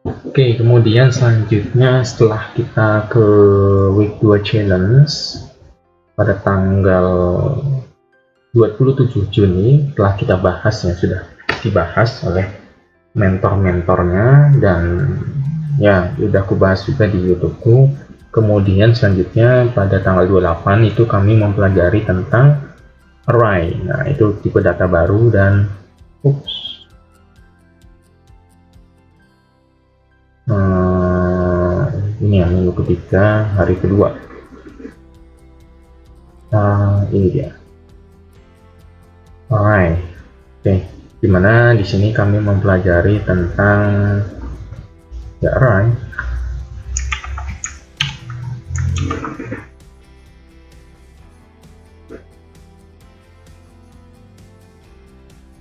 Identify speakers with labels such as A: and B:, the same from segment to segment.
A: Oke, kemudian selanjutnya setelah kita ke week 2 challenge pada tanggal 27 Juni, telah kita bahas ya, sudah dibahas oleh mentor-mentornya, dan ya udah aku bahas juga di YouTubeku. Kemudian selanjutnya pada tanggal 28 itu kami mempelajari tentang array. Nah, itu tipe data baru dan ini ya, minggu ketiga hari kedua. Ini dia array. Oke, dimana di sini kami mempelajari tentang ya array.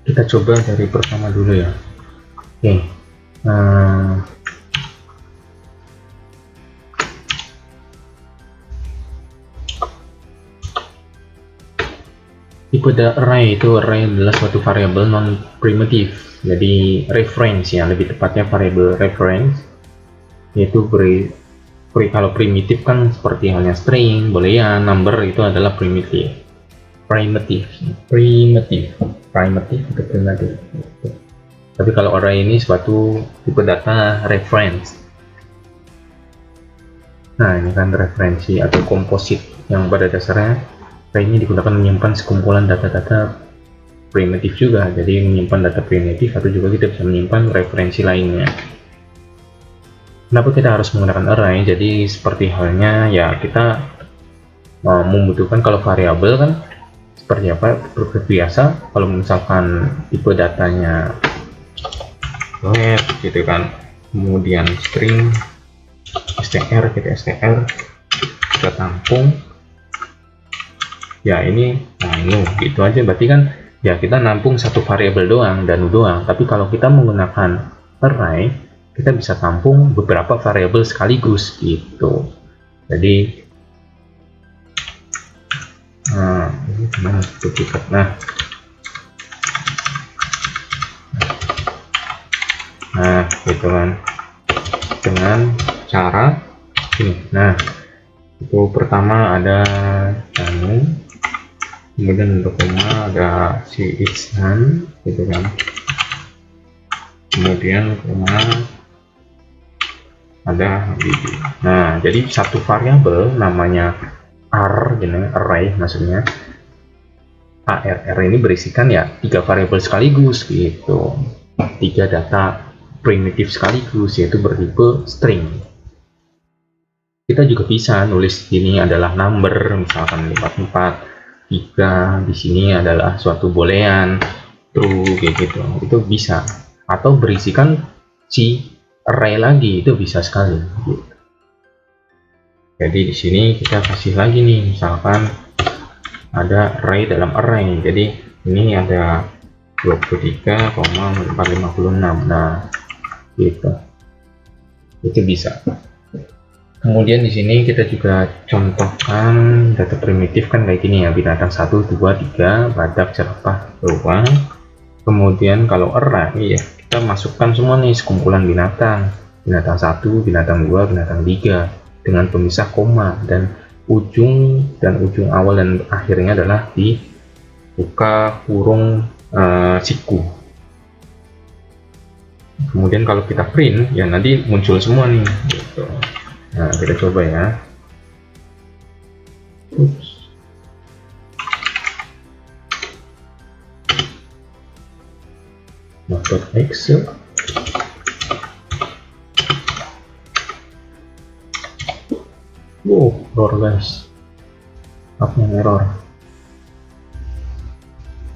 A: Kita coba dari pertama dulu ya. Oke, tipe array itu, array adalah suatu variabel non primitif, jadi reference ya, lebih tepatnya variabel reference, yaitu kalau primitif kan seperti halnya string, boolean, number, itu adalah primitif itu primitif. Tapi kalau array ini suatu tipe data reference. Nah, ini kan referensi atau komposit yang pada dasarnya array ini digunakan menyimpan sekumpulan data-data primitif juga. Jadi menyimpan data primitif, atau juga kita bisa menyimpan referensi lainnya. Kenapa kita harus menggunakan array? Jadi seperti halnya ya, kita membutuhkan, kalau variabel kan seperti apa, biasa kalau misalkan tipe datanya let gitu kan, kemudian string str, kita tampung ya, ini gitu aja, berarti kan ya kita nampung satu variabel doang dan doang. Tapi kalau kita menggunakan array, kita bisa tampung beberapa variabel sekaligus gitu. Jadi ini gimana duplikat. Nah, gitu kan, dengan cara ini. Nah, itu pertama ada kemudian untuk koma ada si Ihsan gitu kan, kemudian koma ada Habibie. Nah, jadi satu variabel namanya array, maksudnya arr ini berisikan ya 3 variabel sekaligus gitu, 3 data primitif sekaligus, yaitu bertipe string. Kita juga bisa nulis ini adalah number, misalkan 54, 3 di sini adalah suatu boolean, true kayak gitu, itu bisa. Atau berisikan si array lagi, itu bisa sekali gitu. Jadi di sini kita kasih lagi nih, misalkan ada array dalam array. Jadi ini ada 23,456. Nah, gitu. Itu bisa. Kemudian di sini kita juga contohkan data primitif kan kayak gini ya, binatang 1, 2, 3, badak, jerapah, beruang. Kemudian kalau array ya, kita masukkan semua nih sekumpulan binatang 1, binatang 2, binatang 3 dengan pemisah koma, dan ujung awal dan akhirnya adalah dibuka kurung siku. Kemudian kalau kita print ya, nanti muncul semua nih gitu. Nah, kita coba ya. Method Excel. Error guys. Apa yang error?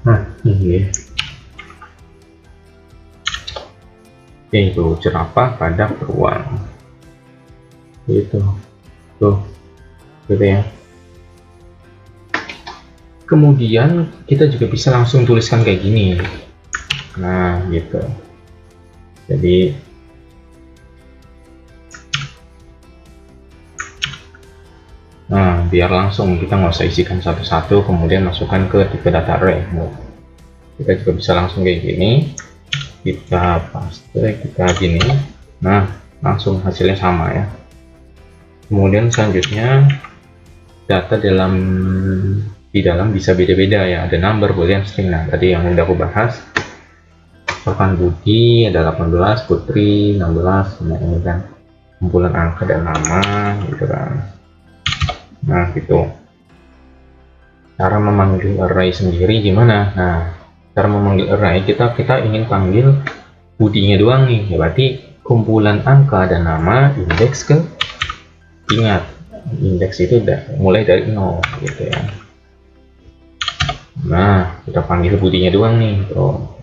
A: Nah, ini. Oke, itu jerapah, badak, beruang. Gitu. Tuh. Gitu ya. Kemudian kita juga bisa langsung tuliskan kayak gini. Nah, gitu. Jadi biar langsung kita nggak usah isikan satu-satu kemudian masukkan ke tipe data array. Kita juga bisa langsung kayak gini, kita paste, kita gini, Nah, langsung hasilnya sama ya. Kemudian selanjutnya data di dalam bisa beda-beda ya, ada number, boolean, string. Nah, tadi yang udah aku bahas, misalkan Budi ada 18, Putri 16, nah ini kan kumpulan angka dan nama gitu kan. Nah, gitu. Cara memanggil array sendiri gimana? Nah, cara memanggil array, kita ingin panggil Budinya doang nih, ya berarti kumpulan angka dan nama indeks ke, ingat indeks itu udah mulai dari 0 gitu ya. Nah, kita panggil Budinya doang nih tuh.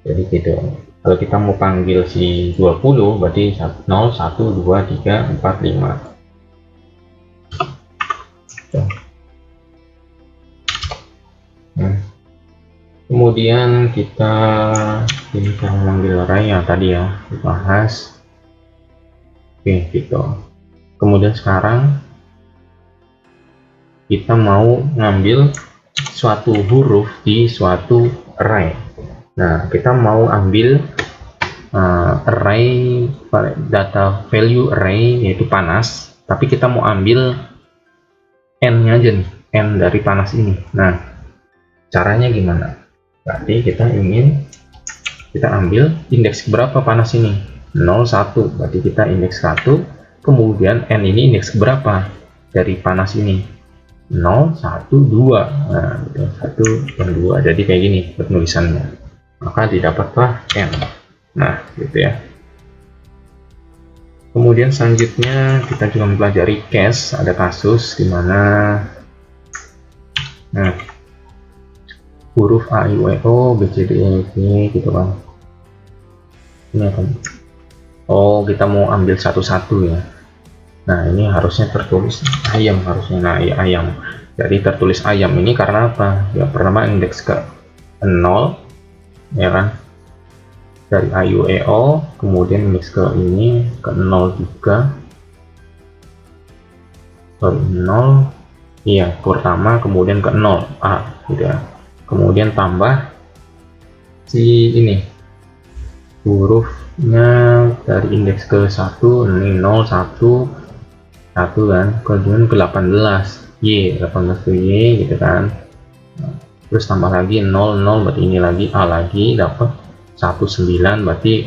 A: Jadi gitu. Kalau kita mau panggil si 20 berarti 0, 1, 2, 3, 4, 5. Nah, kemudian kita ini cara memanggil array yang tadi ya dibahas. Oke, gitu. Kemudian sekarang kita mau ngambil suatu huruf di suatu array. Nah, kita mau ambil array data value array yaitu panas, tapi kita mau ambil n-nya aja nih, n dari panas ini. Nah, caranya gimana? Berarti kita ambil indeks berapa panas ini? 0, 1, berarti kita indeks 1, kemudian n ini indeks berapa dari panas ini? 0, 1, 2. Nah, 1 dan 2, jadi kayak gini penulisannya. Maka didapatlah n. Nah, gitu ya. Kemudian selanjutnya kita juga mempelajari case, ada kasus di mana huruf A, I, U, E, O, B, C, D, E, F, G gitu kan. Ini akan kita mau ambil satu-satu ya. Nah, ini harusnya tertulis ayam harusnya. Nah, ya, ayam. Jadi tertulis ayam ini karena apa? Ya, pertama indeks ke 0 ya kan. Dari A, I, U, E, O, kemudian indeks ke ini ke 0 juga. Sorry, 0. Iya, pertama kemudian ke 0 A gitu ya. Kemudian tambah si ini hurufnya dari indeks ke 1 ini 0 1 kan, kemudian ke 18 Y, 18 ke Y gitu kan. Terus tambah lagi 0 0 berarti ini lagi A lagi, dapat 19 berarti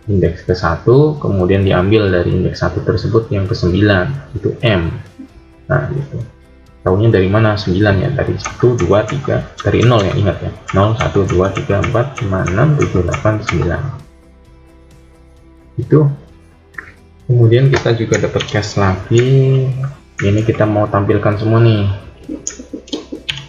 A: indeks ke 1, kemudian diambil dari indeks 1 tersebut yang ke 9 itu M. Nah, gitu. Tahunya dari mana? 9 ya, dari 1 2 3, dari 0 ya, ingat ya, 0 1 2 3 4 5 6 7 8 9 itu. Kemudian kita juga dapat case lagi, ini kita mau tampilkan semua nih.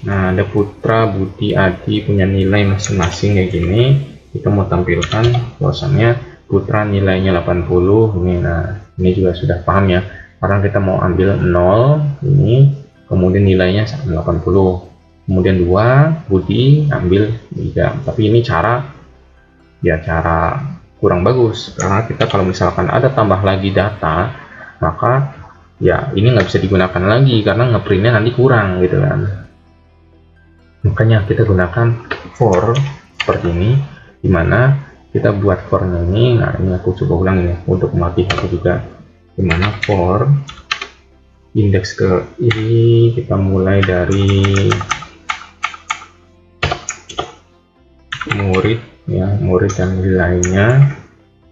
A: Nah, ada Putra, Budi, Adi punya nilai masing-masing kayak gini. Kita mau tampilkan bahwasannya Putra nilainya 80 ini. Nah, ini juga sudah paham ya, karena kita mau ambil 0 ini, kemudian nilainya 80, kemudian 2 Budi ambil 3. Tapi ini cara kurang bagus, karena kita kalau misalkan ada tambah lagi data, maka ya ini nggak bisa digunakan lagi karena ngeprintnya nanti kurang gitu kan. Makanya kita gunakan for seperti ini, dimana kita buat for-nya ini. Nah, ini aku coba ulang ya untuk melatih aku juga, dimana for indeks ke ini kita mulai dari murid ya, murid dan nilainya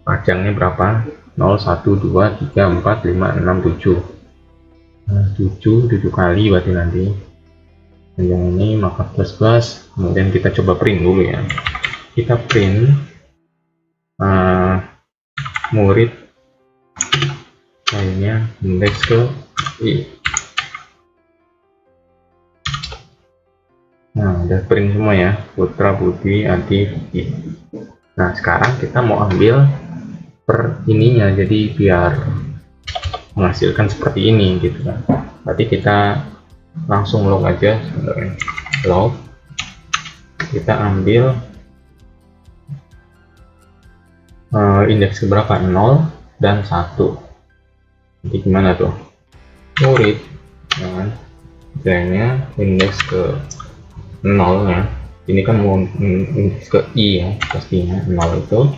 A: panjangnya berapa, 0 1 2 3 4 5 6 7. Nah, 7 kali berarti nanti yang ini, maka plus, kemudian kita coba print dulu ya. Kita print murid lainnya indeks ke I. Nah, udah print semua ya, Putra, Budi, Adi, I. Nah, sekarang kita mau ambil per ininya, jadi biar menghasilkan seperti ini gitu kan. Berarti kita langsung log aja sebenarnya, log, kita ambil indeks berapa, 0 dan 1. Jadi gimana tuh, murid kan, nilainya indeks ke 0 ya, ini kan mau indeks ke I ya pastinya 0 itu,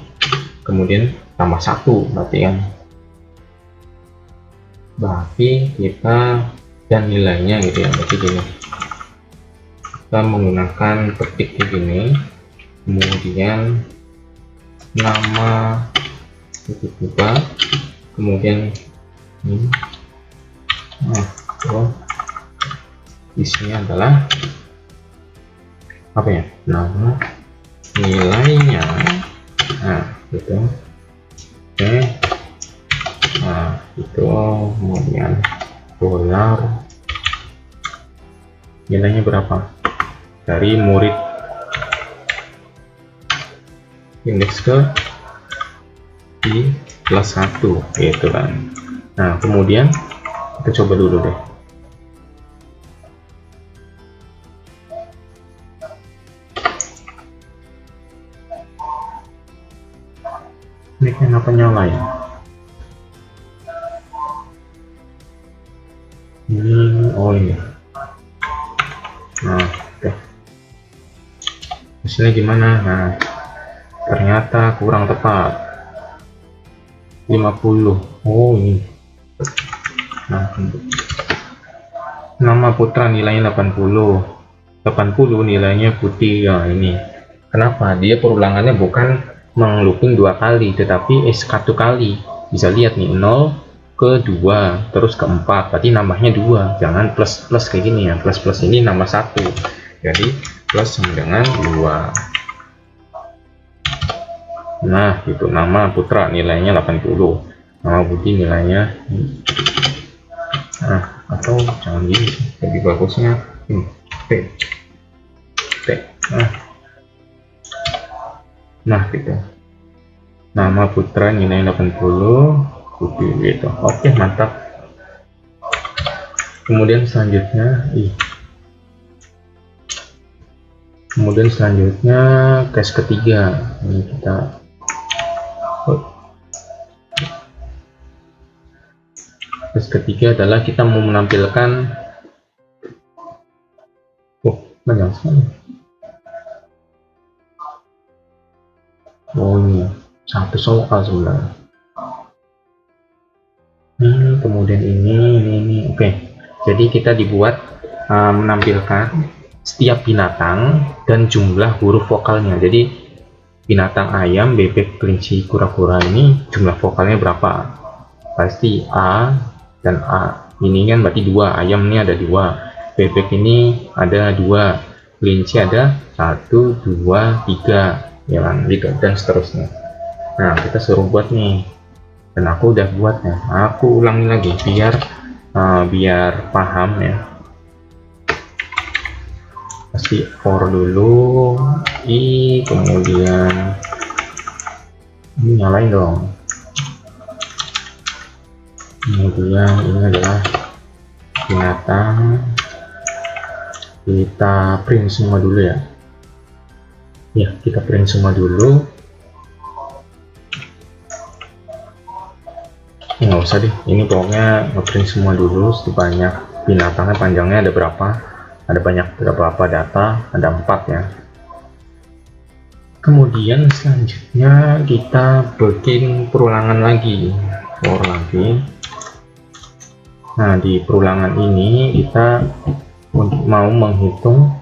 A: kemudian tambah 1 berarti kan, berarti kita dan nilainya gitu ya, berarti gini, kita menggunakan ketik begini, kemudian nama titik juga, kemudian ini, nah terus isinya adalah apa ya, nama, nilainya, nah gitu, oke, nah itu, kemudian dolar, nilainya berapa dari murid indeks ke di kelas 1 gitu kan. Nah kemudian kita coba dulu deh, ini kenapa nyala ya, ini oh ini, nah oke, hasilnya gimana, nah ternyata kurang tepat 50, oh ini, nah nama putra nilainya 80 nilainya putih ya, ini kenapa dia perulangannya bukan menglooping 2 kali tetapi satu kali, bisa lihat nih 0 ke 2 terus ke 4, berarti nambahnya 2, jangan plus plus kayak gini ya, plus plus ini nambah 1, jadi plus sama dengan 2. Nah itu nama putra nilainya 80, nama putih nilainya, nah atau jangan gini sih, lebih bagusnya T T, nah gitu, nama putra nilai 80 putih gitu, oke mantap. Kemudian selanjutnya case ketiga, ini kita case ketiga adalah kita mau menampilkan, panjang sekali, oh ini satu soal sebenarnya, kemudian ini oke. Jadi kita dibuat menampilkan setiap binatang dan jumlah huruf vokalnya. Jadi binatang ayam, bebek, kelinci, kura-kura ini jumlah vokalnya berapa, pasti A dan A ini kan berarti 2, ayam ini ada 2, bebek ini ada 2, kelinci ada 1, 2, 3 ya kan, gitu dan seterusnya. Nah kita suruh buat nih, dan aku udah buat ya, aku ulangi lagi biar paham ya. Pasti for dulu, kemudian ini nyalain dong, kemudian ini adalah binatang, kita print semua dulu ya, kita print semua dulu, nggak usah deh, ini pokoknya ngeprint semua dulu sebanyak binatangnya, panjangnya ada berapa, ada berapa data, ada 4 ya. Kemudian selanjutnya kita bikin perulangan lagi, nah di perulangan ini kita mau menghitung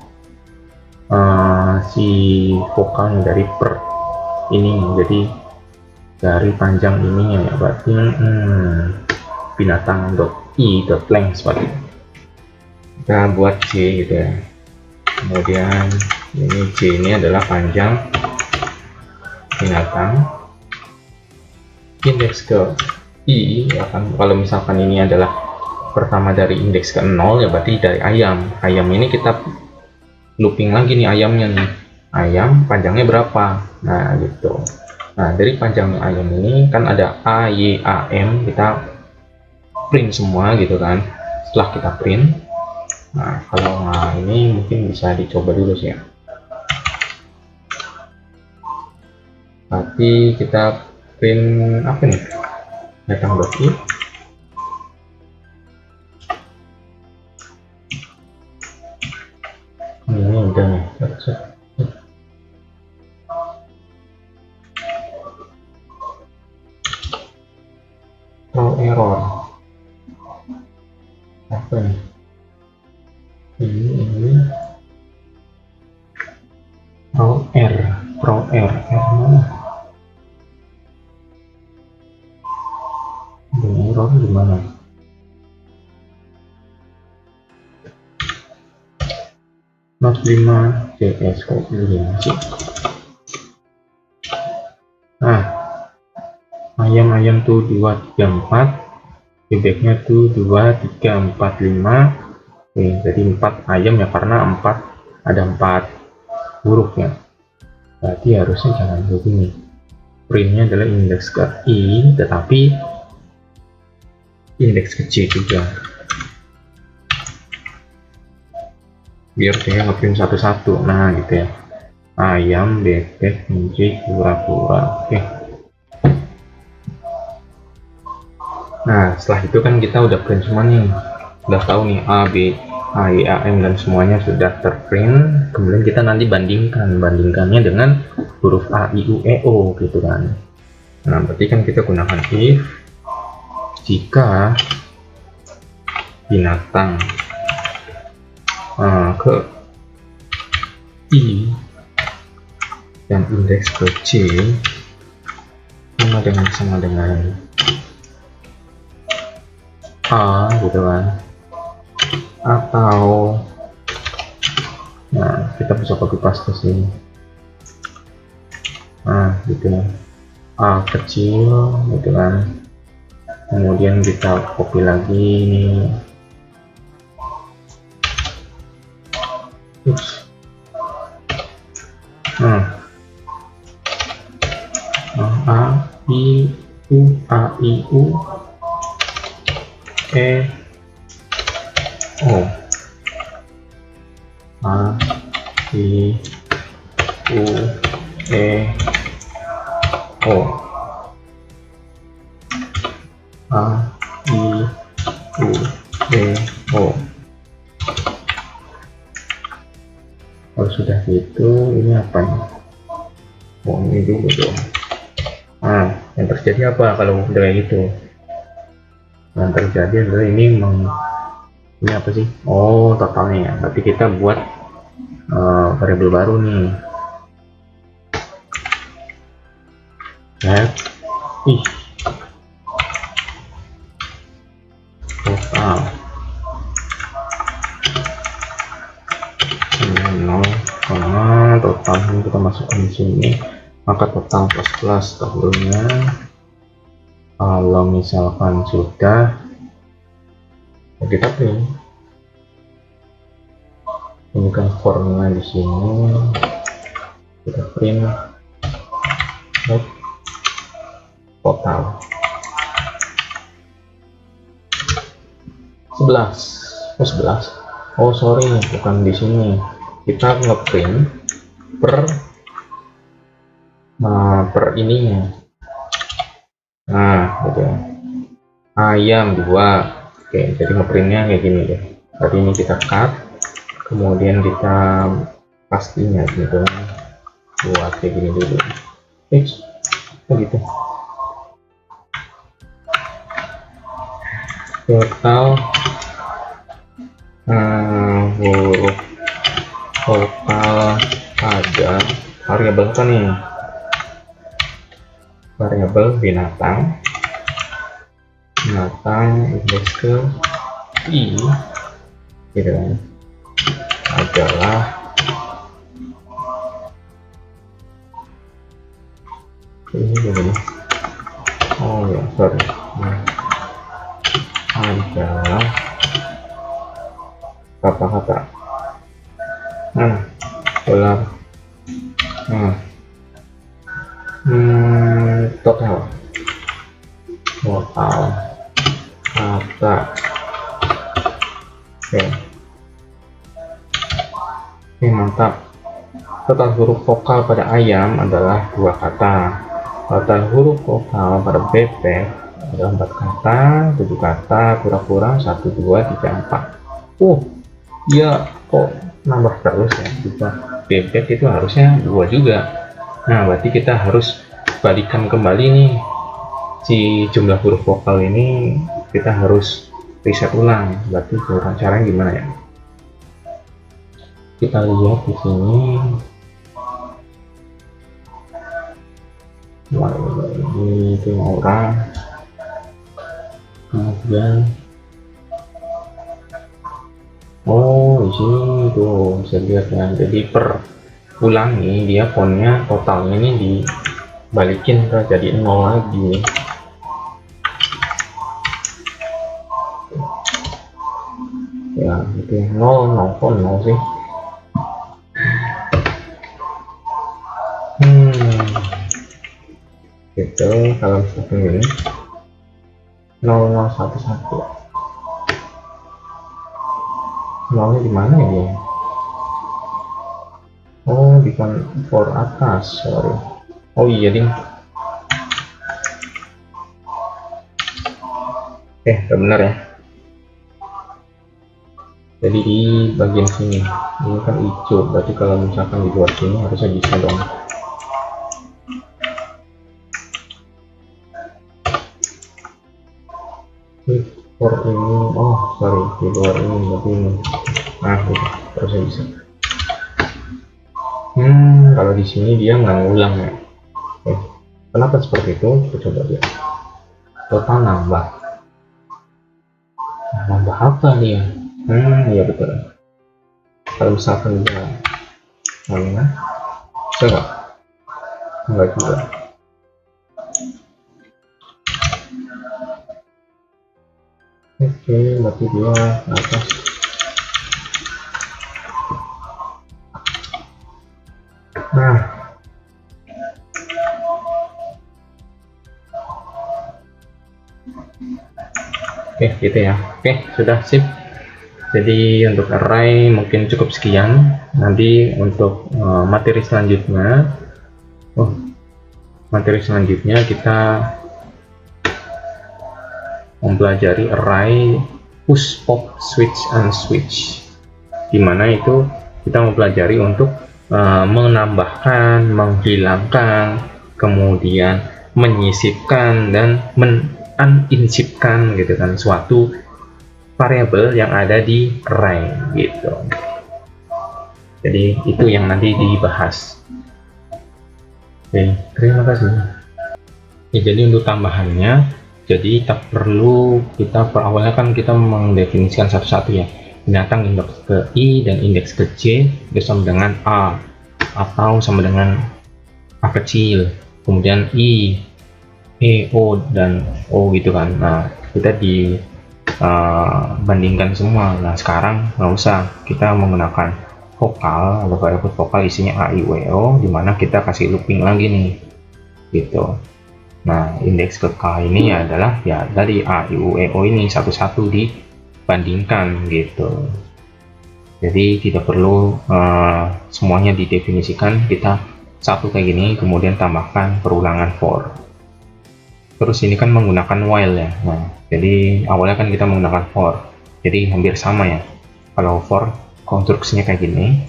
A: si vokalnya dari per ini, jadi dari panjang ininya ya, berarti binatang.i.length seperti itu. Kita buat J gitu ya, kemudian ini J ini adalah panjang binatang, indeks ke I ya kan, kalau misalkan ini adalah pertama dari indeks ke 0 ya berarti dari ayam ini kita looping lagi nih ayamnya nih, ayam panjangnya berapa, nah gitu. Nah dari panjang ayam ini kan ada A, Y, A, M, kita print semua gitu kan. Setelah kita print, nah kalau ini mungkin bisa dicoba dulu sih ya, tapi kita print apa nih, datang.i, ini udah nih, R mana? Ini error di mana? Not 5 CS kok begini sih. Nah, ayam tuh 2 3 4, bebeknya tuh 2 3 4 5. Oke, jadi 4 ayam ya, karena 4 ada 4 hurufnya. Berarti harusnya jangan begini. Printnya adalah indeks ke I, tetapi indeks ke C juga. Biar dia ngeprint satu-satu. Nah, gitu ya. Ayam, bebek, kunci, kura-kura. Oke. Nah, setelah itu kan kita udah print semua nih. Udah tahu nih A, B, A, I, A, M dan semuanya sudah terprint. Kemudian kita nanti bandingkannya dengan huruf A, I, U, E, O gitu kan. Nah, berarti kan kita gunakan if jika binatang ke I dan indeks ke C sama dengan A gitu kan, atau nah kita bisa copy paste sini. Nah gitu ya, A kecil gitu kan, kemudian kita copy lagi nih. Nah, A I U E O, A I U E O, A I U E O. Kalau sudah gitu, ini apa nih? Oh, ini dulu dong. Nah, yang terjadi apa kalau udah kayak gitu? Yang terjadi adalah ini apa sih? Oh, totalnya ya. Berarti kita buat variabel baru nih. Total 0, total kita masukkan di sini, maka total plus dahulunya. Kalau misalkan sudah, kita print. Ini kan formnya di sini, kita print total 11. Oh sorry, bukan di sini. Kita ngeprint per ininya. Nah, gitu. Ayam 2. Oke, jadi ngeprintnya kayak gini deh. Tadi ini kita cut, kemudian kita pastinya gitu. Buat kayak gini dulu. Gitu. Total huruf total ada variabel apa nih? Variabel binatang indeks ke I gitu kan, adalah ini begini. Oh ya, sorry. Adalah kata-kata. Total kata. Oke, mantap. Total huruf vokal pada ayam adalah 2 kata. Total huruf vokal pada bebek adalah 4 kata, 7 kata, kura-kura 1, 2, 3, 4. Iya, kok nambah terus ya? Juga bebek itu harusnya 2 juga. Nah, berarti kita harus balikan kembali nih si jumlah huruf vokal ini, kita harus reset ulang. Berarti caranya gimana ya? Kita lihat di sini. ini itu orang, kemudian di sini tuh bisa lihat ya, jadi per bulan nih dia fontnya totalnya ini dibalikin ke jadi 0 lagi. Ya itu 0 0 font 0 sih. Gitu kalau misalkan ini 0011 nolnya di mana ya dia? Di for atas, sorry. Iya ding. Udah bener ya. Jadi di bagian sini ini kan hijau, berarti kalau misalkan di luar sini harusnya bisa dong. For ini, sorry, di luar ini berarti ini. Nah, itu harusnya bisa. Kalau di sini dia nggak ngulang ya. Kenapa seperti itu? Kita coba lihat. Total nambah. Nambah apa nih ya? Iya betul. Kalau misalkan dia mana? Bisa nggak? Nggak juga. Oke, berarti dia atas. Nah, gitu ya. Sudah sip. Jadi untuk array mungkin cukup sekian. Nanti untuk materi selanjutnya, kita mempelajari array push, pop, switch, and switch. Dimana itu kita mempelajari untuk menambahkan, menghilangkan, kemudian menyisipkan dan uninsipkan gitu kan suatu variabel yang ada di array gitu. Jadi itu yang nanti dibahas. Oke, terima kasih. Jadi untuk tambahannya, jadi tak perlu kita awalnya kan kita mendefinisikan satu-satu ya, binatang indeks ke I dan indeks ke J itu sama dengan A atau sama dengan A kecil, kemudian I, E, O dan O gitu kan. Nah kita bandingkan semua. Nah sekarang nggak usah, kita menggunakan vokal atau variabel vokal isinya A, I, U, E, O, dimana kita kasih looping lagi nih gitu. Nah indeks ke K ini adalah ya dari A, I, U, E, O ini satu-satu dibandingkan gitu. Jadi tidak perlu semuanya didefinisikan, kita satu kayak gini kemudian tambahkan perulangan for. Terus ini kan menggunakan while ya. Nah jadi awalnya kan kita menggunakan for, jadi hampir sama ya. Kalau for konstruksinya kayak gini,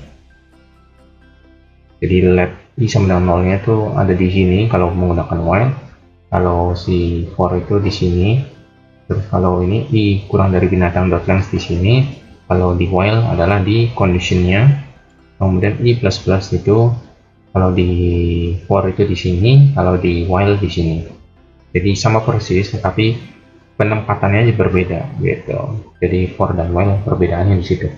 A: jadi let I sama dengan nolnya tuh ada di sini kalau menggunakan while, kalau si for itu di sini. Terus kalau ini I kurang dari binatang dot length di sini, kalau di while adalah di conditionnya, kemudian I plus plus itu kalau di for itu di sini, kalau di while di sini. Jadi sama persis, tetapi penempatannya aja berbeda gitu. Jadi for dan while perbedaannya di situ.